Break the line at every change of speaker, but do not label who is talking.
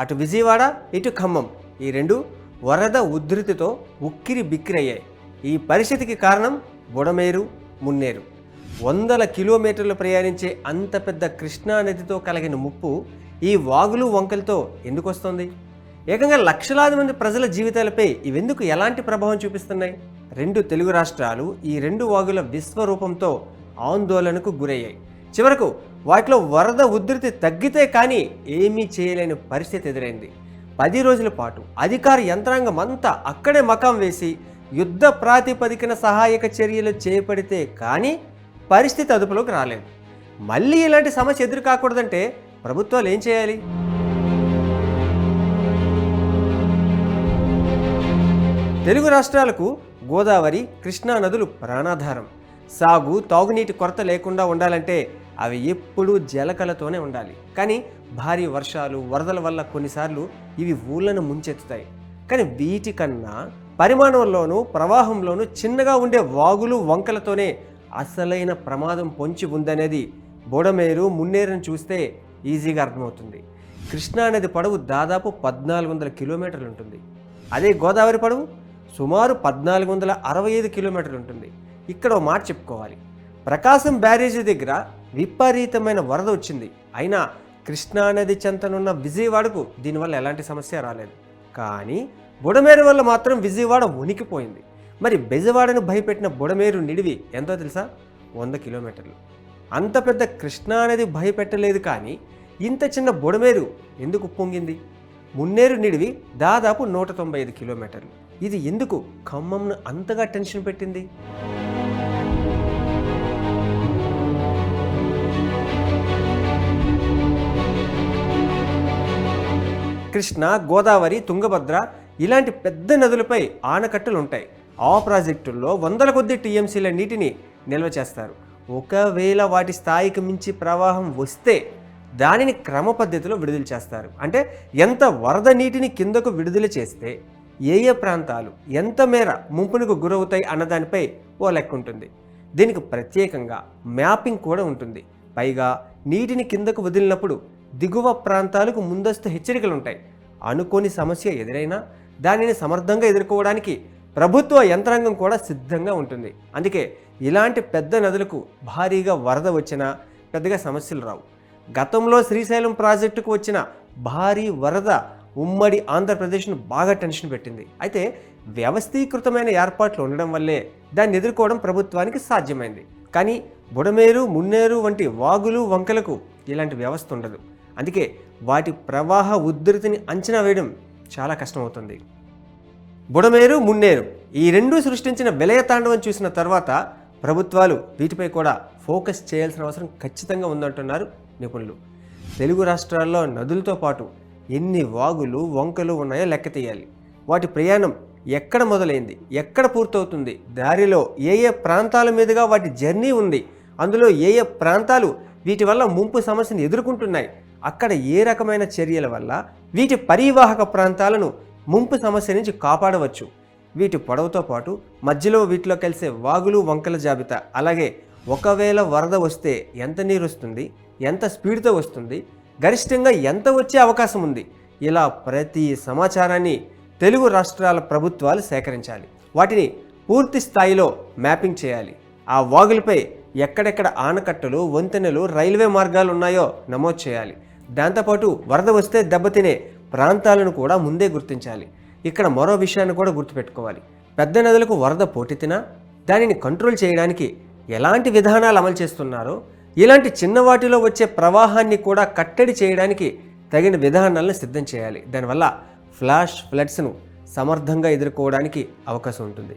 అటు విజయవాడ ఇటు ఖమ్మం ఈ రెండు వరద ఉధృతితో ఉక్కిరి బిక్కిరయ్యాయి. ఈ పరిస్థితికి కారణం బుడమేరు, మున్నేరు. వందల కిలోమీటర్లు ప్రయాణించే అంత పెద్ద కృష్ణా నదితో కలిగిన ముప్పు ఈ వాగులు వంకలతో ఎందుకు వస్తుంది? ఏకంగా లక్షలాది మంది ప్రజల జీవితాలపై ఇవెందుకు ఎలాంటి ప్రభావం చూపిస్తున్నాయి? రెండు తెలుగు రాష్ట్రాలు ఈ రెండు వాగుల విశ్వరూపంతో ఆందోళనకు గురయ్యాయి. చివరకు వాటిలో వరద ఉధృతి తగ్గితే కానీ ఏమీ చేయలేని పరిస్థితి ఎదురైంది. 10 రోజుల పాటు అధికార యంత్రాంగం అంతా అక్కడే మకాం వేసి యుద్ధ ప్రాతిపదికన సహాయక చర్యలు చేపడితే కానీ పరిస్థితి అదుపులోకి రాలేదు. మళ్ళీ ఇలాంటి సమస్య ఎదురు కాకూడదంటే ప్రభుత్వాలు ఏం చేయాలి? తెలుగు రాష్ట్రాలకు గోదావరి, కృష్ణా నదులు ప్రాణాధారం. సాగు, తాగునీటి కొరత లేకుండా ఉండాలంటే అవి ఎప్పుడూ జలకలతోనే ఉండాలి. కానీ భారీ వర్షాలు, వరదల వల్ల కొన్నిసార్లు ఇవి ఊళ్ళను ముంచెత్తుతాయి. కానీ వీటికన్నా పరిమాణంలోనూ ప్రవాహంలోనూ చిన్నగా ఉండే వాగులు వంకలతోనే అసలైన ప్రమాదం పొంచి ఉందనేది బుడమేరు, మున్నేరును చూస్తే ఈజీగా అర్థమవుతుంది. కృష్ణానది పొడవు దాదాపు 1400 కిలోమీటర్లు ఉంటుంది. అదే గోదావరి పొడవు సుమారు 1465 కిలోమీటర్లు ఉంటుంది. ఇక్కడ ఓ మాట చెప్పుకోవాలి. ప్రకాశం బ్యారేజీ దగ్గర విపరీతమైన వరద వచ్చింది. అయినా కృష్ణానది చెంతనున్న విజయవాడకు దీనివల్ల ఎలాంటి సమస్య రాలేదు. కానీ బుడమేరు వల్ల మాత్రం విజయవాడ ఉనికిపోయింది. మరి బెజవాడను భయపెట్టిన బుడమేరు నిడివి ఎంతో తెలుసా? 100 కిలోమీటర్లు. అంత పెద్ద కృష్ణానది భయపెట్టలేదు, కానీ ఇంత చిన్న బుడమేరు ఎందుకు పొంగింది? మున్నేరు నిడివి దాదాపు 195 కిలోమీటర్లు. ఇది ఎందుకు ఖమ్మంను అంతగా టెన్షన్ పెట్టింది? కృష్ణ, గోదావరి, తుంగభద్ర ఇలాంటి పెద్ద నదులపై ఆనకట్టలు ఉంటాయి. ఆ ప్రాజెక్టుల్లో వందల కొద్ది టీఎంసీల నీటిని నిల్వ చేస్తారు. ఒకవేళ వాటి స్థాయికి మించి ప్రవాహం వస్తే దానిని క్రమ పద్ధతిలో విడుదల చేస్తారు. అంటే ఎంత వరద నీటిని కిందకు విడుదల చేస్తే ఏ ప్రాంతాలు ఎంత మేర ముంపునకు గురవుతాయి అన్నదానిపై ఓ లెక్క ఉంటుంది. దీనికి ప్రత్యేకంగా మ్యాపింగ్ కూడా ఉంటుంది. పైగా నీటిని కిందకు వదిలినప్పుడు దిగువ ప్రాంతాలకు ముందస్తు హెచ్చరికలు ఉంటాయి. అనుకోని సమస్య ఎదురైనా దానిని సమర్థంగా ఎదుర్కోవడానికి ప్రభుత్వ యంత్రాంగం కూడా సిద్ధంగా ఉంటుంది. అందుకే ఇలాంటి పెద్ద నదులకు భారీగా వరద వచ్చినా పెద్దగా సమస్యలు రావు. గతంలో శ్రీశైలం ప్రాజెక్టుకు వచ్చిన భారీ వరద ఉమ్మడి ఆంధ్రప్రదేశ్ను బాగా టెన్షన్ పెట్టింది. అయితే వ్యవస్థీకృతమైన ఏర్పాట్లు ఉండడం వల్లే దాన్ని ఎదుర్కోవడం ప్రభుత్వానికి సాధ్యమైంది. కానీ బుడమేరు, మున్నేరు వంటి వాగులు వంకలకు ఇలాంటి వ్యవస్థ ఉండదు. అందుకే వాటి ప్రవాహ ఉధృతిని అంచనా వేయడం చాలా కష్టమవుతుంది. బుడమేరు, మున్నేరు ఈ రెండూ సృష్టించిన విలయతాండవం చూసిన తర్వాత ప్రభుత్వాలు వీటిపై కూడా ఫోకస్ చేయాల్సిన అవసరం ఖచ్చితంగా ఉందంటున్నారు నిపుణులు. తెలుగు రాష్ట్రాల్లో నదులతో పాటు ఎన్ని వాగులు, వంకలు ఉన్నాయో లెక్క తీయాలి. వాటి ప్రయాణం ఎక్కడ మొదలైంది, ఎక్కడ పూర్తవుతుంది, దారిలో ఏ ప్రాంతాల మీదుగా వాటి జర్నీ ఉంది, అందులో ఏ ప్రాంతాలు వీటి వల్ల ముంపు సమస్యను ఎదుర్కొంటున్నాయి, అక్కడ ఏ రకమైన చర్యల వల్ల వీటి పరివాహక ప్రాంతాలను ముంపు సమస్య నుంచి కాపాడవచ్చు, వీటి పొడవుతో పాటు మధ్యలో వీటిలో కలిసే వాగులు, వంకల జాబితా, అలాగే ఒకవేళ వరద వస్తే ఎంత నీరు వస్తుంది, ఎంత స్పీడ్తో వస్తుంది, గరిష్టంగా ఎంత వచ్చే అవకాశం ఉంది, ఇలా ప్రతి సమాచారాన్ని తెలుగు రాష్ట్రాల ప్రభుత్వాలు సేకరించాలి. వాటిని పూర్తి స్థాయిలో మ్యాపింగ్ చేయాలి. ఆ వాగులపై ఎక్కడెక్కడ ఆనకట్టలు, వంతెనలు, రైల్వే మార్గాలు ఉన్నాయో నమోదు చేయాలి. దాంతోపాటు వరద వస్తే దెబ్బతినే ప్రాంతాలను కూడా ముందే గుర్తించాలి. ఇక్కడ మరో విషయాన్ని కూడా గుర్తుపెట్టుకోవాలి. పెద్ద నదులకు వరద పోటెత్తినా దానిని కంట్రోల్ చేయడానికి ఎలాంటి విధానాలు అమలు చేస్తున్నారో, ఇలాంటి చిన్న వాటిలో వచ్చే ప్రవాహాన్ని కూడా కట్టడి చేయడానికి తగిన విధానాలను సిద్ధం చేయాలి. దానివల్ల ఫ్లాష్ ఫ్లడ్స్ను సమర్థంగా ఎదుర్కోవడానికి అవకాశం ఉంటుంది.